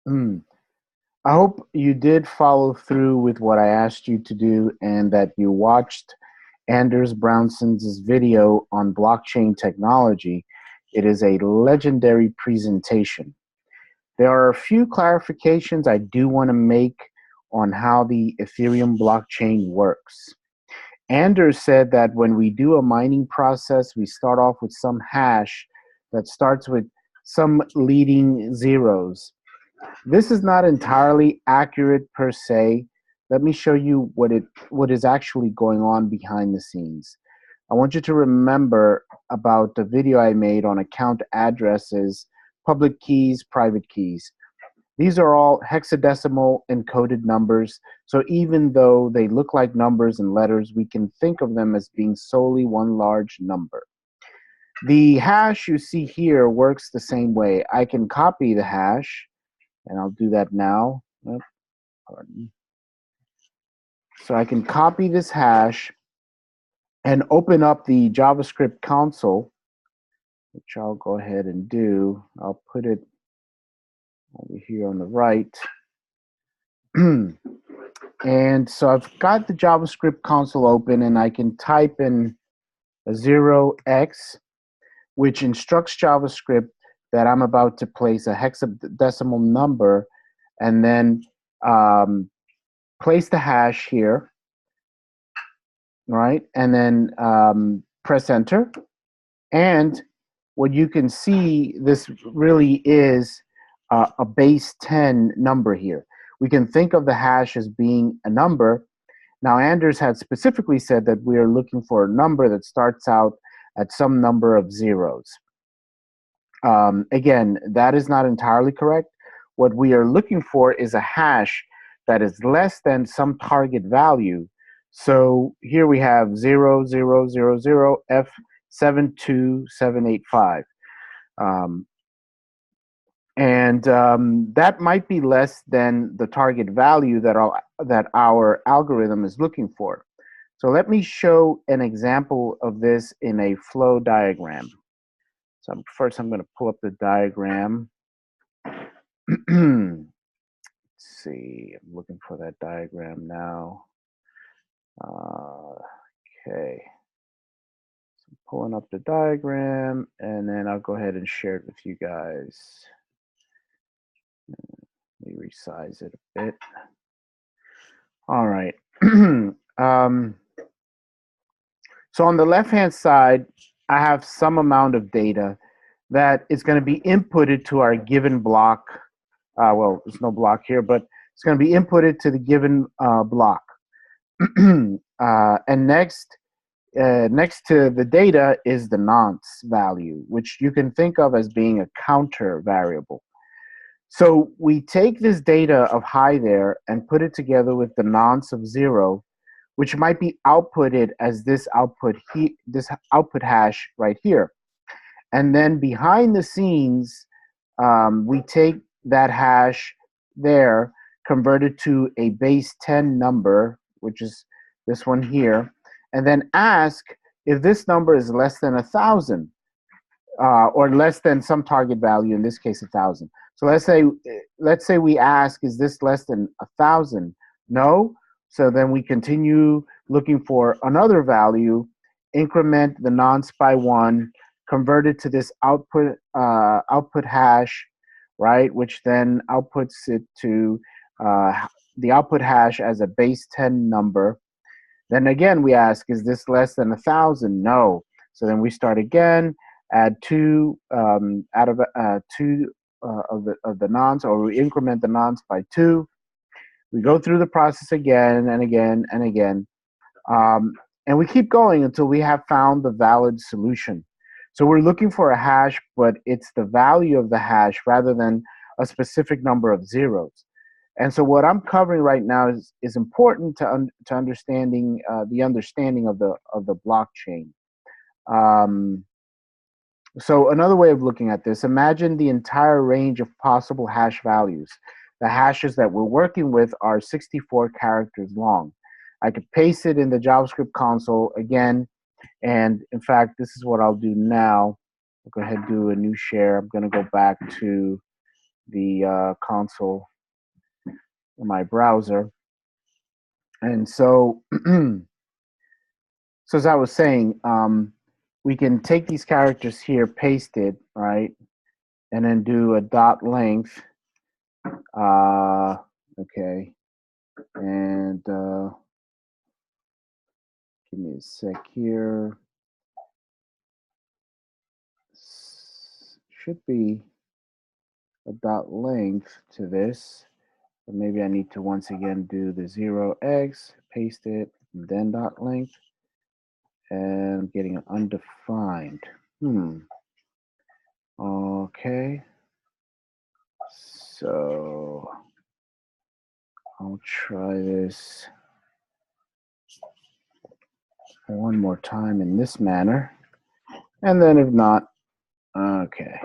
Mm. I hope you did follow through with what I asked you to do and that you watched Anders Brownson's video on blockchain technology. It is a legendary presentation. There are a few clarifications I do want to make on how the Ethereum blockchain works. Anders said that when we do a mining process, we start off with some hash that starts with some leading zeros. This is not entirely accurate per se. Let me show you what is actually going on behind the scenes. I want you to remember about the video I made on account addresses, public keys, private keys. These are all hexadecimal encoded numbers, so even though they look like numbers and letters, we can think of them as being solely one large number. The hash you see here works the same way. I can copy the hash, and I'll do that now. Pardon. So I can copy this hash and open up the JavaScript console, which I'll go ahead and do. I'll put it over here on the right. And so I've got the JavaScript console open, and I can type in a 0x, which instructs JavaScript that I'm about to place a hexadecimal number, and then place the hash here, right? And then press enter. And what you can see, this really is a base 10 number here. We can think of the hash as being a number. Now, Anders had specifically said that we are looking for a number that starts out at some number of zeros. Again, that is not entirely correct. What we are looking for is a hash that is less than some target value. So here we have 00000F72785. That might be less than the target value that our algorithm is looking for. So let me show an example of this in a flow diagram. So first I'm going to pull up the diagram. Let's see, I'm looking for that diagram now. Okay. So I'm pulling up the diagram, and then I'll go ahead and share it with you guys. Let me resize it a bit. All right. So on the left-hand side, I have some amount of data that is going to be inputted to our given block. Well, there's no block here, but it's going to be inputted to the given block. And next to the data is the nonce value, which you can think of as being a counter variable. So we take this data of high there and put it together with the nonce of 0, which might be outputted as this output hash right here. And then behind the scenes, we take that hash there, convert it to a base 10 number, which is this one here, and then ask if this number is less than 1,000 or less than some target value, in this case 1,000. So let's say we ask, is this less than 1,000? No. So then we continue looking for another value, increment the nonce by 1, convert it to this output hash, right? Which then outputs it to the output hash as a base 10 number. Then again, we ask, is this less than 1,000? No. So then we start again, add 2 out of 2 of the nonce, or we increment the nonce by 2. We go through the process again and again and again. And we keep going until we have found the valid solution. So we're looking for a hash, but it's the value of the hash rather than a specific number of zeros. And so what I'm covering right now is important to understanding the understanding of the blockchain. So another way of looking at this, imagine the entire range of possible hash values. The hashes that we're working with are 64 characters long. I could paste it in the JavaScript console again, and in fact, this is what I'll do now. I'll go ahead and do a new share. I'm going to go back to the console in my browser. And so, so as I was saying, we can take these characters here, paste it, right, and then do a dot length. Okay, and give me a sec here. Should be a dot length to this. But maybe I need to once again do the 0x, paste it, and then dot length. And I'm getting an undefined. Okay. So I'll try this one more time in this manner. And then if not, okay.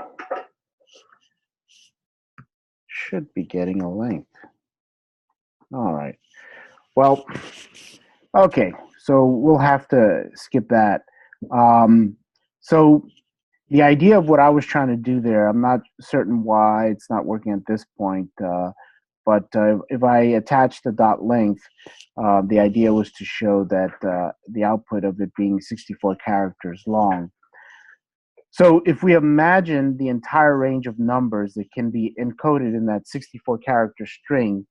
Should be getting a length. All right. Well, okay. So we'll have to skip that. So the idea of what I was trying to do there, I'm not certain why it's not working at this point. But if I attach the dot length, the idea was to show that the output of it being 64 characters long. So if we imagine the entire range of numbers that can be encoded in that 64 character string,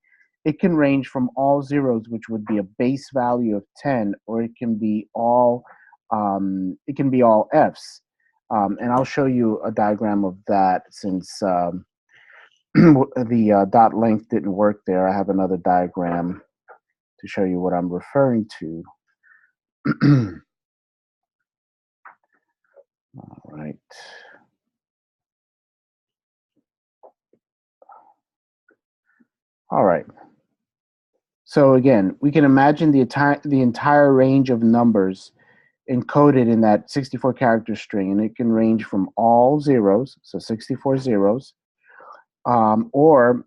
it can range from all zeros, which would be a base value of 10, or it can be all Fs. And I'll show you a diagram of that since the dot length didn't work there. I have another diagram to show you what I'm referring to. All right. All right. So again, we can imagine the entire range of numbers encoded in that 64 character string, and it can range from all zeros, so 64 zeros, or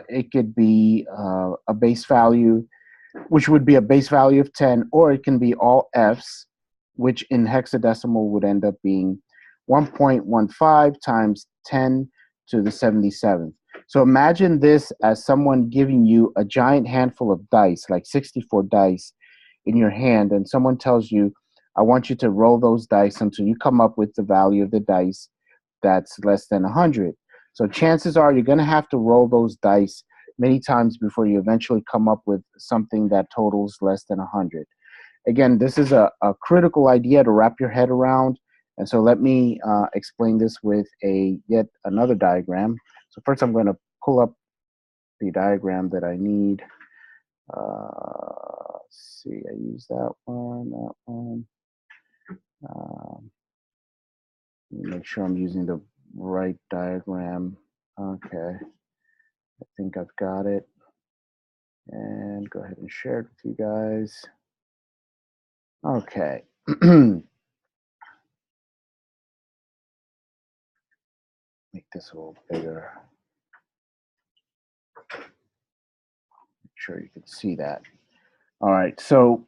it could be a base value, which would be a base value of 10, or it can be all Fs, which in hexadecimal would end up being 1.15 times 10 to the 77th. So imagine this as someone giving you a giant handful of dice, like 64 dice in your hand, and someone tells you, I want you to roll those dice until you come up with the value of the dice that's less than 100. So chances are you're going to have to roll those dice many times before you eventually come up with something that totals less than 100. Again, this is a critical idea to wrap your head around. And so let me explain this with yet another diagram. So first I'm going to pull up the diagram that I need. Let's see, I use that one. Make sure I'm using the right diagram. Okay, I think I've got it. And go ahead and share it with you guys. Okay. Make this a little bigger. Make sure you can see that. All right, so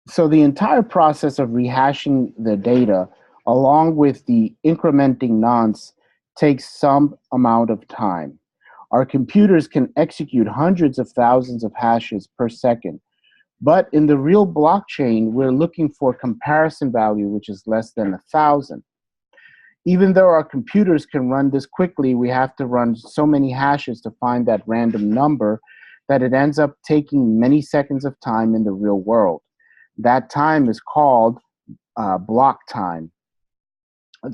so the entire process of rehashing the data along with the incrementing nonce takes some amount of time. Our computers can execute hundreds of thousands of hashes per second, but in the real blockchain, we're looking for comparison value, which is less than 1,000. Even though our computers can run this quickly, we have to run so many hashes to find that random number that it ends up taking many seconds of time in the real world. That time is called block time.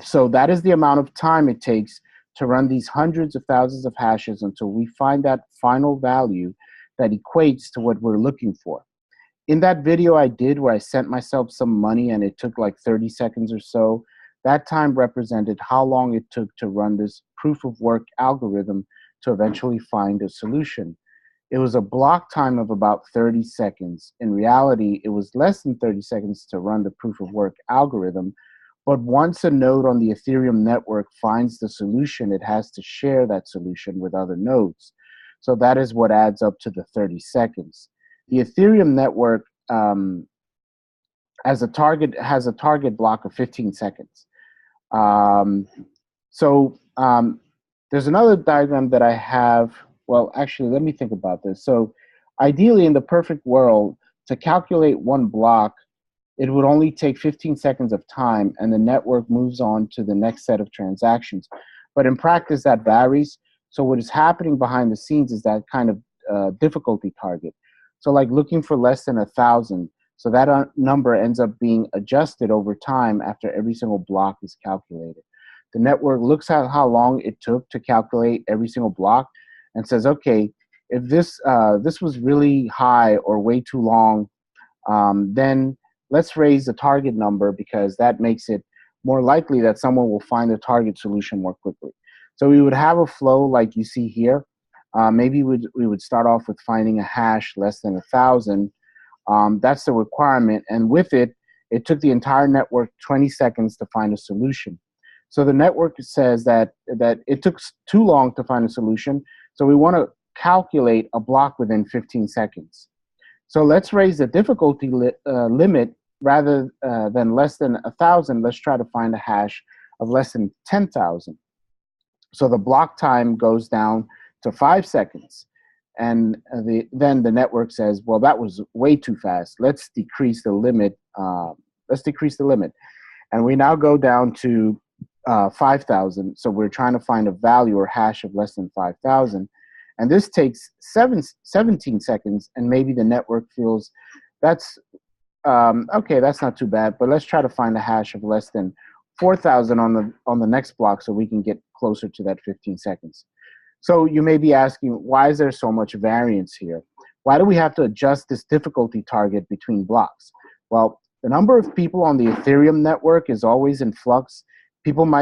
So that is the amount of time it takes to run these hundreds of thousands of hashes until we find that final value that equates to what we're looking for. In that video I did where I sent myself some money and it took like 30 seconds or so, that time represented how long it took to run this proof of work algorithm to eventually find a solution. It was a block time of about 30 seconds. In reality, it was less than 30 seconds to run the proof of work algorithm. But once a node on the Ethereum network finds the solution, it has to share that solution with other nodes. So that is what adds up to the 30 seconds. The Ethereum network has a target block of 15 seconds. So there's another diagram that I have. Well, actually, let me think about this. So ideally, in the perfect world, to calculate one block, it would only take 15 seconds of time, and the network moves on to the next set of transactions. But in practice, that varies. So what is happening behind the scenes is that kind of difficulty target. So like looking for less than 1,000. So that number ends up being adjusted over time after every single block is calculated. The network looks at how long it took to calculate every single block and says, okay, if this was really high or way too long, then let's raise the target number because that makes it more likely that someone will find the target solution more quickly. So we would have a flow like you see here. Maybe we would start off with finding a hash less than 1,000. That's the requirement. And with it, it took the entire network 20 seconds to find a solution. So the network says that it took too long to find a solution. So we want to calculate a block within 15 seconds. So let's raise the difficulty limit rather than less than 1,000. Let's try to find a hash of less than 10,000. So the block time goes down to 5 seconds. And then the network says, well, that was way too fast. Let's decrease the limit. And we now go down to 5,000. So we're trying to find a value or hash of less than 5,000. And this takes 17 seconds, and maybe the network feels that's okay, that's not too bad, but let's try to find a hash of less than 4,000 on the next block so we can get closer to that 15 seconds. So you may be asking, why is there so much variance here? Why do we have to adjust this difficulty target between blocks? Well, the number of people on the Ethereum network is always in flux.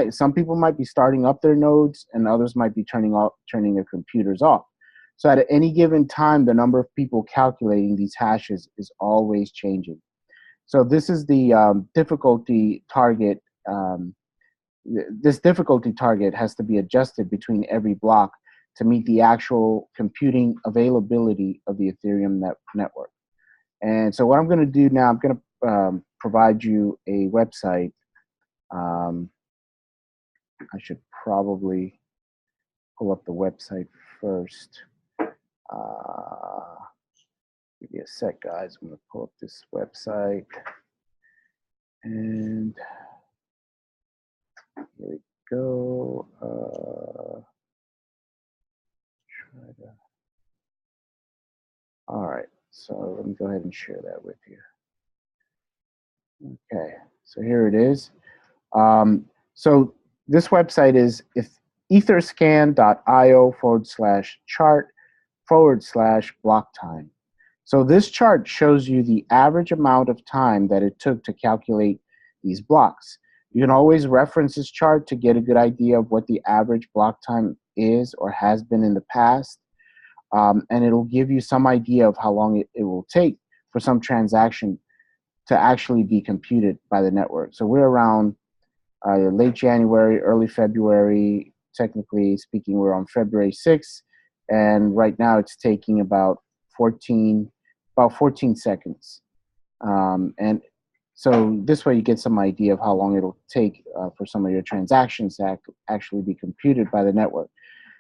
Some people might be starting up their nodes, and others might be turning their computers off. So at any given time, the number of people calculating these hashes is always changing. So this is the difficulty target. This difficulty target has to be adjusted between every block to meet the actual computing availability of the Ethereum network. And so what I'm going to do now, I'm going to provide you a website. I should probably pull up the website first. Give me a sec, guys. I'm going to pull up this website. And here we go. All right. So let me go ahead and share that with you. Okay. So here it is. So this website is etherscan.io/chart/block time. So this chart shows you the average amount of time that it took to calculate these blocks. You can always reference this chart to get a good idea of what the average block time is or has been in the past. And it'll give you some idea of how long it will take for some transaction to actually be computed by the network. So we're around late January, early February. Technically speaking, we're on February 6th, and right now it's taking about 14 seconds. And so this way you get some idea of how long it'll take for some of your transactions to actually be computed by the network.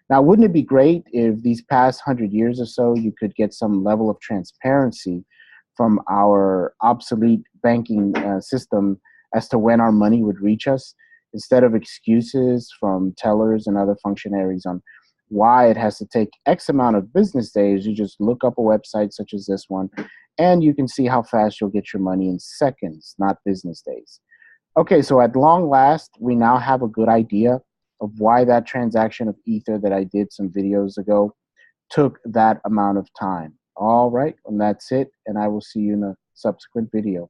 Now, wouldn't it be great if these past 100 years or so you could get some level of transparency from our obsolete banking system as to when our money would reach us, instead of excuses from tellers and other functionaries on why it has to take X amount of business days? You just look up a website such as this one, and you can see how fast you'll get your money in seconds, not business days. Okay, so at long last, we now have a good idea of why that transaction of Ether that I did some videos ago took that amount of time. All right, and that's it, and I will see you in a subsequent video.